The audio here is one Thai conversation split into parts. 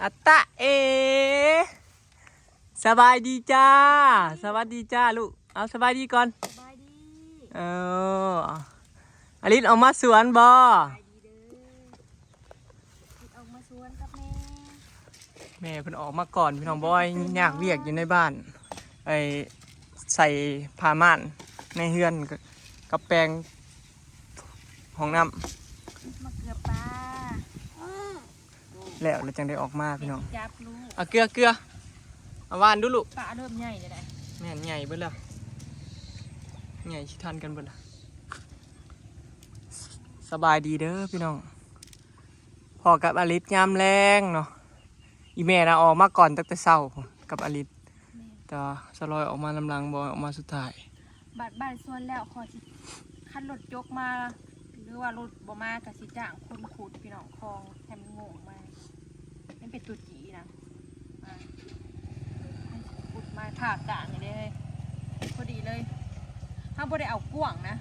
อัตตะเอสบายดีจ้าสวัสดีจ้าลูกเอาสบายดีก่อนสบายดีเอออลิสออกมาสวนบ่สบายดีเด้อออกมาสวนกับแม่แม่เพิ่นออกมาก่อนพี่น้องบอยอยากเวียกอยู่ในบ้านไอใส่ผ้าม่านในเฮือนกับแปรงห้องน้ำ มาเกลือปลาแล้วเราจังได้ออกมาพี่น้อง จับลูกเอาเกลือเอาวานดูลูก ปลาเริ่มใหญ่เลยได้ แม่นใหญ่เบิดแล้วใหญ่ชิทันกันเบิดละสบายดีเด้อพี่น้องพอกับอลิสยามแรงเนาะอีแม่นะออกมาก่อนตั้งแต่เช้ากับอลิสแต่สลอยออกมาลำลังบอยออกมาสุดท้ายบ้านสวนแล้วขอสิคันรถยกมาหรือว่ารถบ่มากับสิจ้างคนขุดพี่น้องคลองให้มันโง่มามันเป็นตัวจีนะขุดมาถากกลางอย่างนี้เลยพอดีเลยถ้าบ่ได้เอากว้างนะ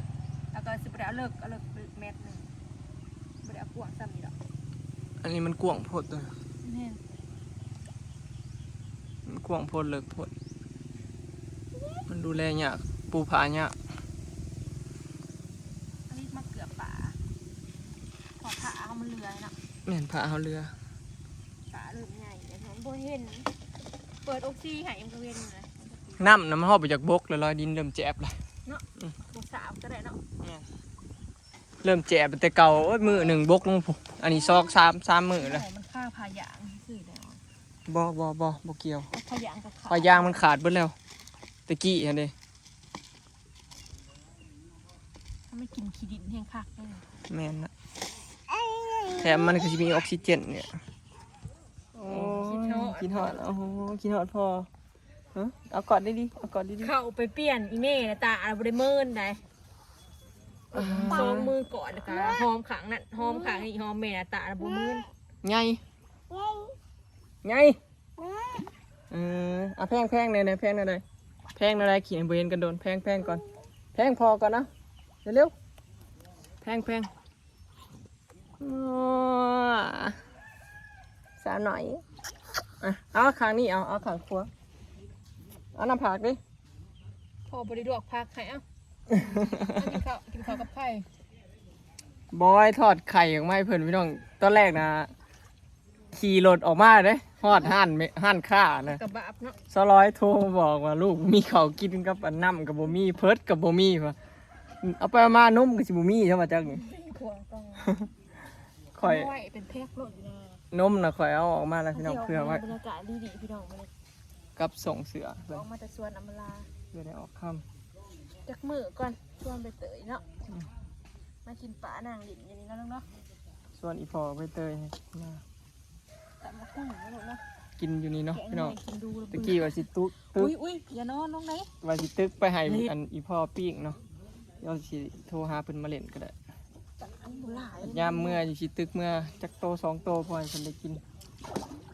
แล้วก็สิบ่ได้เอาเลิกเม็ดนึงบ่ได้เอากว้างซ้ำนี่ดอก อันนี้มันกวางโพดตัว นี่ มันกวางโพดเลิกโพดมันดูแลยากปูผายาก อันนี้มาเกือบป่าขอขาเอามันเลื้อยเนาะ แม่นผาเอาเรือ ป่าเริ่มใหญ่เลยผมบ่เห็นเปิดออกซิให้มันก็เว้นเลย น้ำมันหอบไปจากบกแล้วลอยดินเริ่มแจบเลย เนาะบ่สาวก็ได้เนาะ เริ่มแจบแต่เก่าโอ้ยมือหนึ่งบกลงผมอันนี้ซอกสามมือเลย มันฆ่าพายางคือแล้ว บ่เกี่ยว พายางกับขา ปลายางมันขาดเบิดแล้วตะกี้เห็นดิ ถ้าไม่กินขี้ดินแห้งคักเลย แม่นนะแถมมันก็จะมีออกซิเจนเนี่ยโอ้กินหอดโอ้โหกินหอดพอฮะเอากอดได้ดิเอากอดได้ดิ เข้าไปเปลี่ยนอีเม่นะตาอะไรบ่ได้เมินได้สองมือก่อนแล้วก็หอมขังนั่นหอมขังอีหอมเม่นะตาอะไรบ่เมิน ไงเอาแพงเลยแพงเลยแพงอะไรเขียนเบนกันโดนแพงก่อนแพงพอก่อนนะเร็วแพงสาวหน่อยเอาขางนี้เอาขางขวาเอาน้ำผักดิ พอบริดวกพักให้เอ้ากินข้าวกับไข่ บอยทอดไข่ออกมาให้เพื่อนพี่น้องตอนแรกนะขี่รถออกมาเลยทอดห่านข้านะ กับบาบเนาะ สลอยโทรมาบอกว่าลูกมีเขาวกินกับอันน้ำกับบ่มีเพิร์ดกับบ่มีว่ะเอาไปมานุ่มกับสิบ่มีใช่ไหมจังนี่ ขวางต้อง ข่อย ไว้เป็นแพ็คโลดอยู่นะ นมนะข่อยเอาออกมาแล้วพี่น้องเพื่อไว้ บรรยากาศดีๆพี่น้องมาเลย กับส่งเสือเพื่อ ออกมาแต่สวนอำมาลา ได้ออกค่ จักมือก่อนชวนไปเตยเนาะมากินปลานางหลินอย่างนี้แล้วเนาะ ำส่วนอีพอไปเตยให้มา แต่มาคุ้งนะลูกเนาะ กินอยู่นี่เนาะ แกะ พี่น้อง ให้กินดู ตะกี้ว่าสิตึก อุ้ยอย่านอนลงไหน ว่าสิตึกไปให้อันอีพ่อปิ้งเนาะเดี๋ยวสิโทรหาเพิ่นมาเล่นก็ได้ อันบุหลาย ยามเมื่ออยู่สิตึกเมื่อจักโตสองโตพอให้เพิ่นได้กิน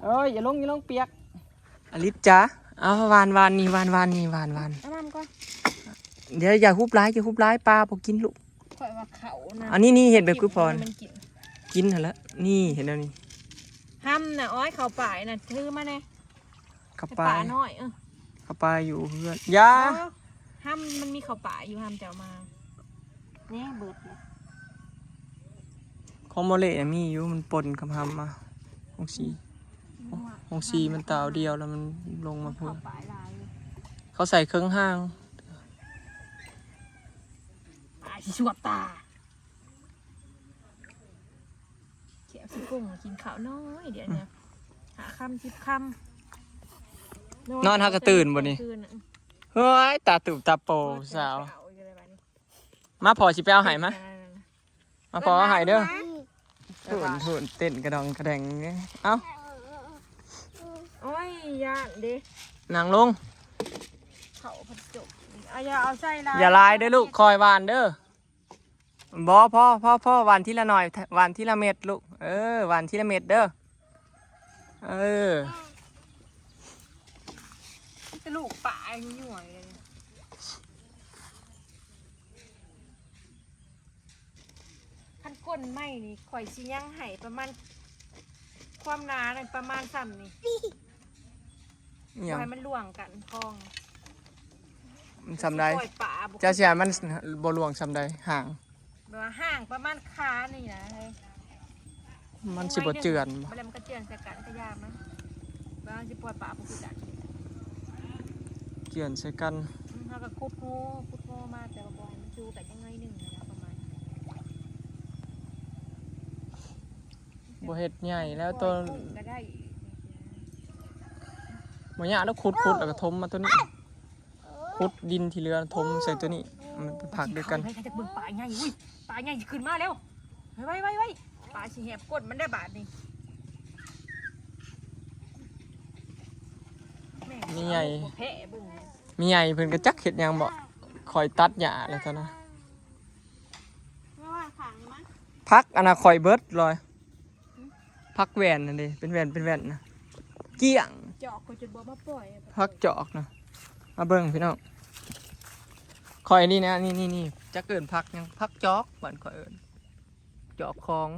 เอ้ยอย่าลงเปียกอลิศจ้าเอาวานนี่วาน เอาน้ำก่อน เดี๋ยวอย่าฮุบร้ายปลาบ่กินลูก ข่อยว่าเขานะ อันนี้เห็นแบบคือพร มันกิน กินหั่นละนี่เห็นแล้วนี่ ห้ำน่ะอ้อยเขาป่ายน่ะถือมาแน่ กับ ให้ ปลา ป่าน้อยกับปลาอยู่เพื่อนยา ห้ำมันมีเขาป่าอยู่ห้ำจะเอามาเนี่ยเบิดเลย ของโมเลมีอยู่มันปนกับหำมาของสีมันตาวเดียวแล้วมันลงมาเพิ่ เขา ม ป่ายลายเลย เขาใส่เครื่องห้าง ป่าชิชวบตาเขียวสิกุ้งกินข้าวน้อยเดี๋ยวเนี่ยหาคำ10 คำ นอนฮักกระตื่นบ่นี่เฮ้ยตาตุบตาโปสาวมาพอสิไปเอาไห้มะมาพอเอาไห้เด้อถุนเต้นกระดองกระแดงเอ้า โอ้ยยากดิ นางลง เขาผจบอย่าเอาใส่ลาย อย่าลายเด้อลูกคอยวานเด้อบ่พ่อวานทีละหน่อยวานทีละเม็ดลูกวานทีละเม็ดเด้อจะลูกป่าหน่วยเลยขั้นก้นไหมนี่ข่อยชิย่างไห่ประมาณ ความหนาเนี่ยประมาณซ้ำนี่ อหย่าง ให้มันล่วงกันคลอง มันซำใด ปล่อยป่าบุก เจ้าเสียมันบ่หลวงซำใดห่าง แบบว่าห่างประมาณขานี่นะเฮ้ย มันสิบ่เจือนบ่ มันเลยมันก็เจือนใส่กันก็ยากมั้งบางสิปล่อยป่าบุกกัน เจือนใส่กัน เขาก็คุดโง่มากแต่ว่าบอยมันจูแต่ยังไงหนึ่งนะประมาณ บ่เฮ็ดใหญ่แล้วตัว ก็ได้อีก บ่ยากแล้วขุดแล้วก็ถมมาตัวนี้ขุดดินที่เหลือถมใส่ตัวนี้มันไปผักด้วยกัน ให้จะเบิ่งป่าใหญ่อุ้ยป่าใหญ่จะขึ้นมาแล้วไว้ป่าสิแหบกดมันได้บาทนี่ มีใหญ่ แพะเบิ่ง มีใหญ่เพิ่นก็จักเฮ็ดหยังบ่คอยตัดหญ้าแล้วเท่านั้น ว่าขังมั้ง พักอันน่ะคอยเบิดเลยพักแหวนนั่นดิเป็นแหวนนะเกี้ยง จอกก็จะบอกมาปล่อย พักจอกนะมาเบิ่งพี่น้องคอยนี่นะนี่จะเกินพักยังพักจอกบ้านคอยเอิ้นจอกคอง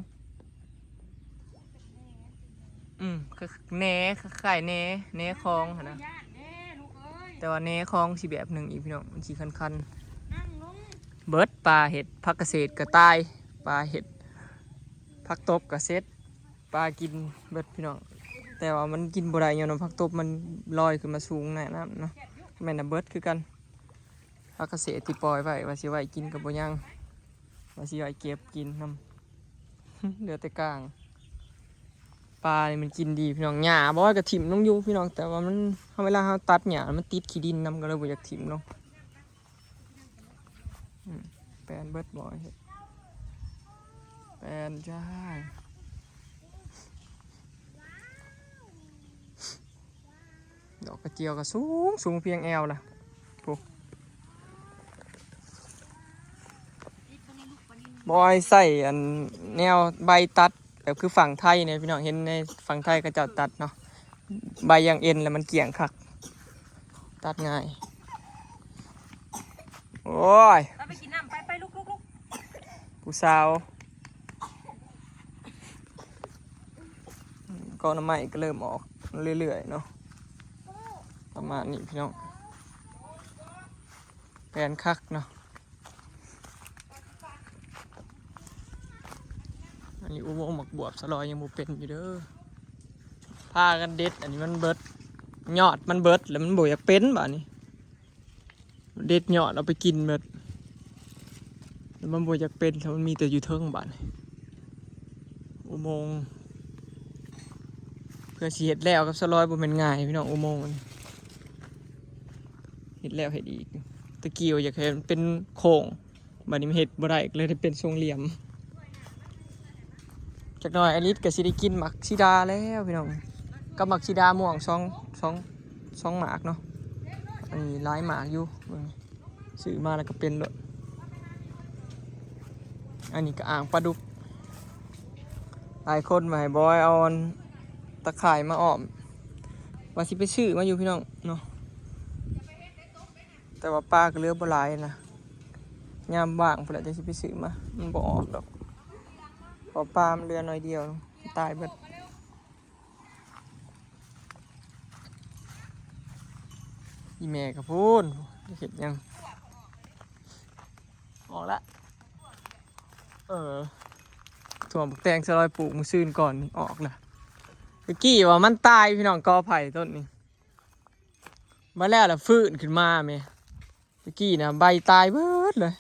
คือแหน่คล้ายๆแหน่คองหั่นนะแต่ว่าแหน่คองสิแบบหนึงอีกพี่น้องมันสิคันๆเบิดปลาเห็ดพักเกษตรก็ตายปลาเห็ดพักตบก็เซ็ตปลากินเบิดพี่น้องแต่ว่ามันกินบ่ได้ย้อนว่าผักตบมันลอยขึ้นมาสูงแน่น้ำเนาะแม่นน่ะเบิดคือกันผักเกษตรที่ปล่อยไว้ว่าสิไว้กินกับบ่ยังว่าสิไว้เก็บกินนำ เหลือแต่กลางปลานี่มันกินดีพี่น้องหญ้าบ่ว่าก็ถิ่มลงอยู่พี่น้องแต่ว่ามันเวลาเฮาตัดหญ้ามันติดขี้ดินนำก็เลยบ่อยากถิ่มลงแปลนเบิดบ่เฮ็ดแปลนจ้าดอกกระเจียวก็สูงเพียงแอวล่ะปุ๊บอยใส่อันแนวใบตัดแบบคือฝั่งไทยเนี่ยพี่น้องเห็นในฝั่งไทยก็จะตัดเนาะใบยางเอ็นแล้วมันเกี่ยงคักตัดง่ายโอ้ย เราไปกินน้ำไปลุก ผู้สาวก็น้ำใหม่ก็เริ่มออกเรื่อยๆเนาะประมาณนี้พี่น้องแปลนคักเนาะอันนี้อุโมงค์หมักบวบสลอยยังบ่เป็นอยู่เด้อพากันเด็ดอันนี้มันเบิดยอดมันเบิดแล้วมันบ่อยากเป็นบ่นี้เด็ดยอดเอาไปกินเบิดแล้วมันบ่อยากเป็นแล้วมันมีแต่อยู่เทิงบ่นี้อุโมงค์เพื่อสิเฮ็ดแล้วกับสลอยบ่แม่นง่ายพี่น้องอุโมงค์อันนี้เฮ็ดแล้วเฮ็ดอีกตะกี้อยากให้มันเป็นโค้งบัดนี้มันเฮ็ดบ่ได้ก็เลยได้เป็นทรงเหลี่ยมจักหน่อยอลิสก็สิได้กินหมักซีดาแล้วพี่น้องกับหมักซีดาม่วงสองหมากเนาะอันนี้หลายหมากอยู่เบิ่งซื้อมาแล้วก็เป็นเลยอันนี้ก็อ่างปลาดุกหลายคนมาให้บอยเอาตะข่ายมาอ้อมว่าสิไปซื้อมาอยู่พี่น้องเนาะแต่ว่าปลาก็เหลือบ่หลายนะยามว่างเพิ่นจะสิไปซื้อมามันบ่ออกดอกพอปลามันเหลือน้อยเดียวตายเบิดอีแม่ก็พูนเฮ็ดหยังออกละถั่วบักแตงสลอยปลูกมื้อซื่นก่อนนี่ออกละเมื่อกี้ว่ามันตายพี่น้องกอไผ่ต้นนี้มาแล้วล่ะฟื้นขึ้นมาแม่เมื่อกี้นะใบตายเบิดเลย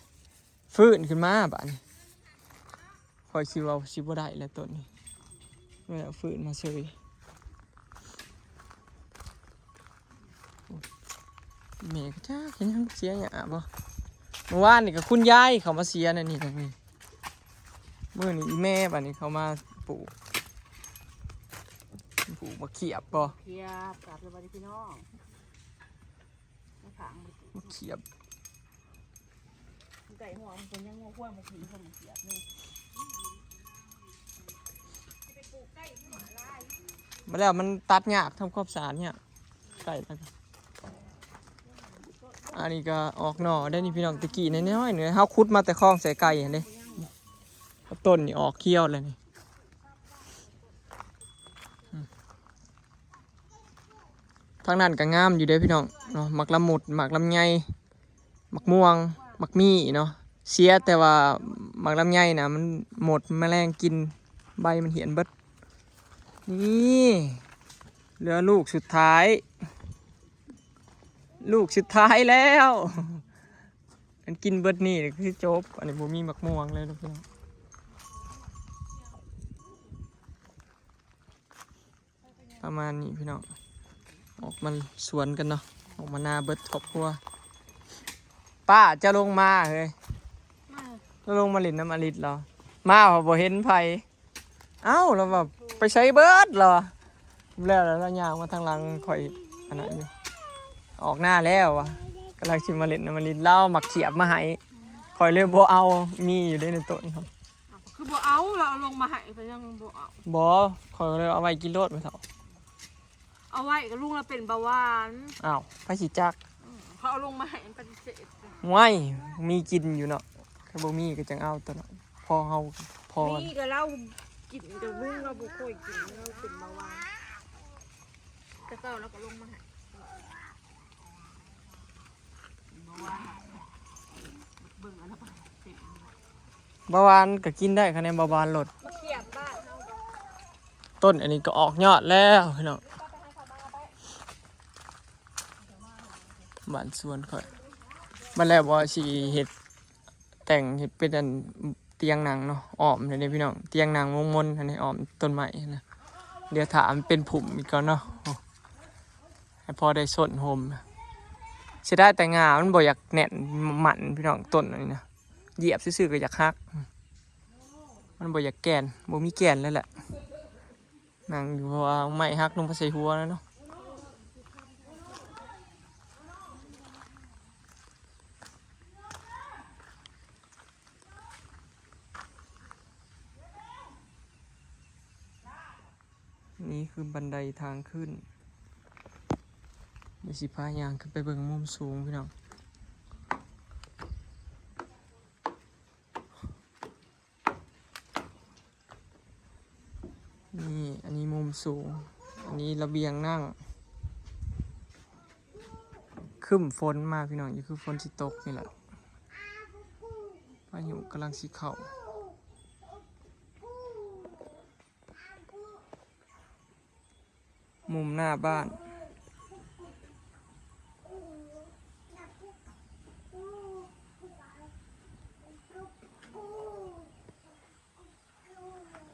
ฟื้นขึ้นมาบัดนี้คอยสิว่าสิบ่ได้แล้วต้นนี้ไม่เอาฟื้นมาเฉยแม่ก็จ้าเห็นยังเสียหยาบ่เมื่อวานนี่ก็คุณยายเขามาเสียนั่นนี่มื้อนี้อีแม่บัดนี้เขามาปลูกมาเขียบบ่ เพียบกลับเลยพี่น้องมาขัง มาเขียบ ไก่หัวมันยังงวมันผีคนเสียบนี่ มาแล้วมันตัดยากทำความสะอาดเนี่ยไก่แล้วอันนี้ก็ออกหน่อได้นี่พี่น้องตะกี้น้อยๆเนื้อเฮาคุดมาแต่คลองใส่ไก่เห็นเด้ต้นนี่ออกเขี้ยวเลยนี่ ทางนั้นก็งามอยู่เด้อพี่น้องเนาะหมักละมุดหมักลำไยหมักม่วงหมักมี่เนาะเสียแต่ว่าหมักลำไยนะมันหมดแมลงกินใบมันเหี่ยนเบิดนี่เหลือลูกสุดท้าย ลูกสุดท้ายแล้วอันกินเบิดนี่คือจบอันนี้บ่มีหมักม่วงเลยทุกคนประมาณนี้พี่น้องออกมาสวนกันเนาะออกมาหน้าเบิดครอบครัวป้าจะลงมาเฮ้ยแล้วลงมาหลินน้ำอลิศเหรอมาพอบ่เห็นไผเอ้าเราแบบไปใช้เบิดเหรอแล้วเราย่างมาทางหลังคอยอันนั้นอยู่ออกหน้าแล้ววะกำลังชิมมาเล่นน้ำมันลินเล่าหมักเขียบมาให้คอยเลยบ่เอามีอยู่ในต้นครับ คือบ่เอาเราเอาลงมาให้ไปยังบ่เอา บ่คอยเลยเอาไว้กินโลดไปเถอะ เอาไว้กับลุงเราเป็นเบาหวาน อ้าวไปสิจัก เขาเอาลงมาให้ปฏิเสธ ไม่มีกินอยู่เนาะถ้าบ่มีก็จังเอาตัวเนาะพอเฮาพอ นี่ก็เรากินกับลุงเราบ่ค่อยกินเราเป็นเบาหวานแต่ก็เราก็ลงมาให้ บาวานก็กินได้คะแนนบาวานลด มาเขียบบ้านเรา ต้นอันนี้ก็ออกยอดแล้วพี่น้องบ้านสวนค่อยบ้านแรกว่าสิเฮ็ดแต่งเฮ็ดเป็นอันเตียงหนังเนาะอ้อมนี่พี่น้องเตียงหนังมงมนอันนี้อ้อมต้นไม้นะเดี๋ยวถามเป็นผุ่มอีกก่อนเนาะให้พอได้ส้นโฮมเสียได้แต่งามันบ่อยากแน่นหมันพี่น้องต้นอันนี้นะเหยียบซื่อๆก็อยากฮักมันบ่อยากแก่นบ่มีแก่นเลยแหละนั่งอยู่เพราะว่าไม้ฮักลงไปใส่หัวแล้วเนาะนี่คือบันไดทางขึ้นเดี๋ยวสิพายางขึ้นไปเบิ่งมุมสูงพี่น้องนี่อันนี้มุมสูงอันนี้ระเบียงนั่งขึ้นฝนมาพี่น้องนี่คือฝนสิตกนี่แหละพายุกำลังสิเข้ามุมหน้าบ้าน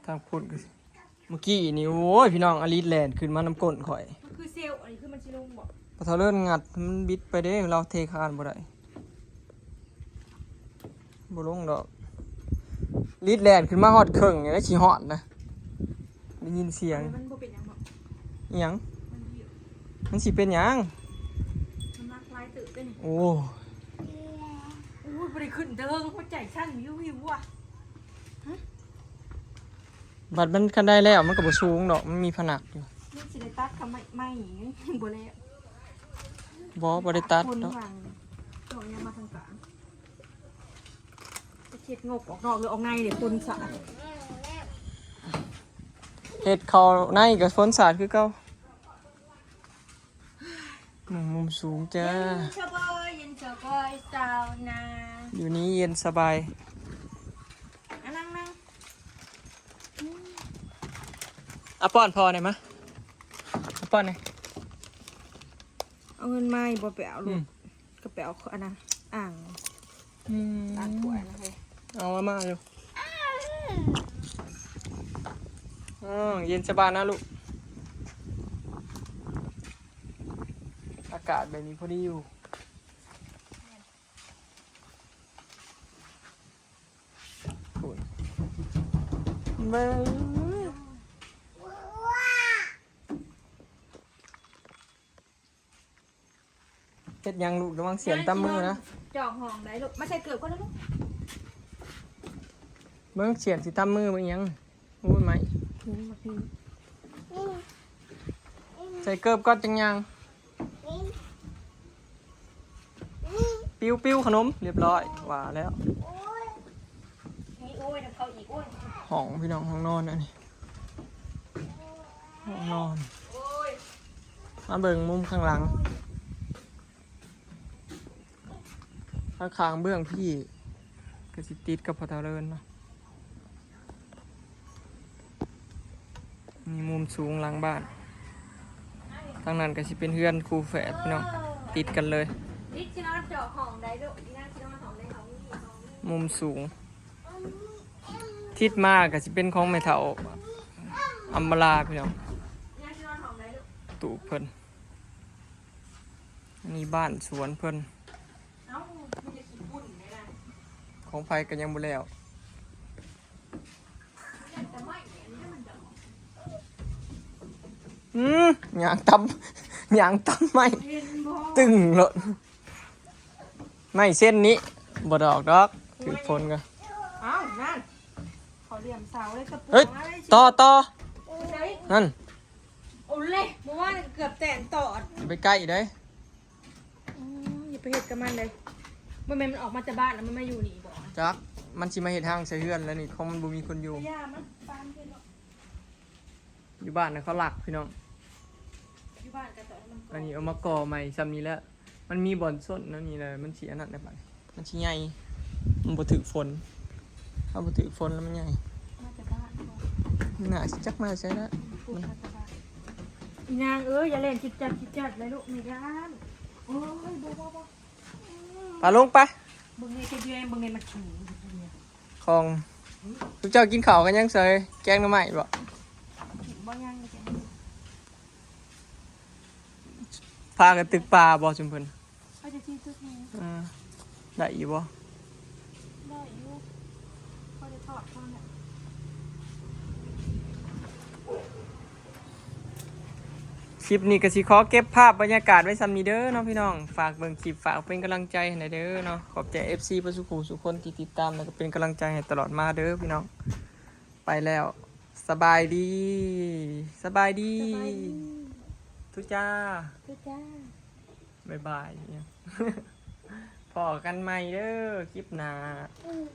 ทางพุ่นก็เมื่อกี้นี่โอ้ยพี่น้องอลิสแลนด์ขึ้นมาน้ำก้นข่อย มันคือเซลล์อันนี้คือมันชิลงบ่ พอเท่าเลื่อนงัดมันบิดไปเด้เราเทคานบ่ได้บ่ลงดอกลิสแลนด์ขึ้นมาฮอดเครื่องอย่างนี้ขี้ฮอดนะได้ยินเสียง มันบ่เป็นหยังบ่ อิหยัง มันเหี่ยว มันสิเป็นหยัง มันรักลายตื่นเต้น โอ้ โอ้ยบ่ได้ขึ้นเด้งหัวใจสั่นวิวว่ะ บัดมันคันได้แล้วมันก็บ่สูงดอกมันมีผนักอยู่ นี่สิได้ตัดทำไม่บ่แล้ว บ่ได้ตัด คน ดอก วางตรงนี้มาทางกลางจะเช็ดงบออกนอกหรือออกในเดี๋ยวคนสะอาด เฮ็ดเข้าในก็ฝนสาดคือเก่ามุมสูงจ้า เชบอยเย็นเชบอยสาวนา อยู่นี้เย็นสบาย นั่ง อ่ะป้อนพอหน่อยมะอ่ะป้อนหน่อย เอาเงินมาบ่ไปเอาลูกก็ไปเอาอันนั้นอ่างถ้วยนะเฮ้ย เอามาเร็วเย็นสบายนะลูกอากาศแบบนี้พอดีอยู่เบ้เฮ็ดยังลูกระวังเสียงตามมือนะ จอกห้องได้ลูกมาใส่เกลือก่อนนะลูก เบิ่งเสียงสิตามมือมันยังอู้ยไหม นี่มาพี่ ใส่เกิบก่อนจังยังปิ้วขนมเรียบร้อยว่าแล้ว นี่โอ้ยน้ำเขาอีกโอ้ย ห้องพี่น้องห้องนอนอันนี้ห้องนอน โอ้ย มาเบิ่งมุมข้างหลังข้างๆเบื้องพี่ก็สิติดกับพอเทาเลินเนาะมีมุมสูงหลังบ้านทางนั้นก็สิเป็นเฮือนคู่แฝดพี่น้องติดกันเลยมุมสูงทิศมากก็สิเป็นของแม่เฒ่าอัมบลาพี่น้องตู่เพิ่นอันนี้บ้านสวนเพิ่นของไฟกันยังบ่แล้วหยางตำหยางตำไม่ตึงหล่นไม่เส้นนี้บ่ดอกดอกถือฝนก็ อ้าวนั่นขอเหลี่ยมเสาเลยกระปุก เฮ้ยต่อนั่น โอ้เล่เมื่อวานเกือบแตนตอด ไปใกล้ได้ อย่าไปเห็ดกับมันเลยมันออกมาจากบ้านแล้วมันมาอยู่นี่บอก จักมันสิมาเฮ็ดทางใส่เฮือนแล้วนี่เขามันบ่มีคนอยู่ ย่ามันปานเพื่อนหรอก อยู่บ้านน่ะเขาหลักพี่น้อง อยู่บ้านกันต่อให้มัน อันนี้เอามาก่อใหม่ซ้ำนี้แล้วมันมีบ่อนส้นนั่นนี่เลยมันสิอันนั้นได้บัดมันสิใหญ่มันบ่ถึกฝนถ้าบ่ถึกฝนแล้วมันใหญ่ มาจากบ้านบอก น่าสิจักมาใช่แล้ว พูดมาจากบ้านอีนางอย่าเล่นจิตจัดเลยลูกไม่ย่านโอ้ยบ่ ปลาลงไป บึงไงจะเยือนบึงไงมาขี่ ของทุกเจ้ากินข้าวกันยังเซยแกงหน่อไม้บ่ ขี่บ่ยังเลยจ้ะ พากันตึกปลาบ่จุมเพิ่น เขาจะชี้ทุกนี้ ได้อยู่บ่ ได้อยู่เขาจะทอดข้าวเนี่ย คลิปนี้ก็สิขอเก็บภาพบรรยากาศไว้ซ้ำนี้เด้อเนาะพี่น้องฝากเบิ่งคลิปฝากเป็นกำลังใจให้หน่อยเด้อเนาะขอบใจ FC ประสุขสุคนที่ติดตามแล้วก็เป็นกำลังใจให้ตลอดมาเด้อพี่น้องไปแล้วสบายดีทุกจ้า ทุกจ้า บ๊ายบาย พอกันใหม่เด้อคลิปหน้า อืม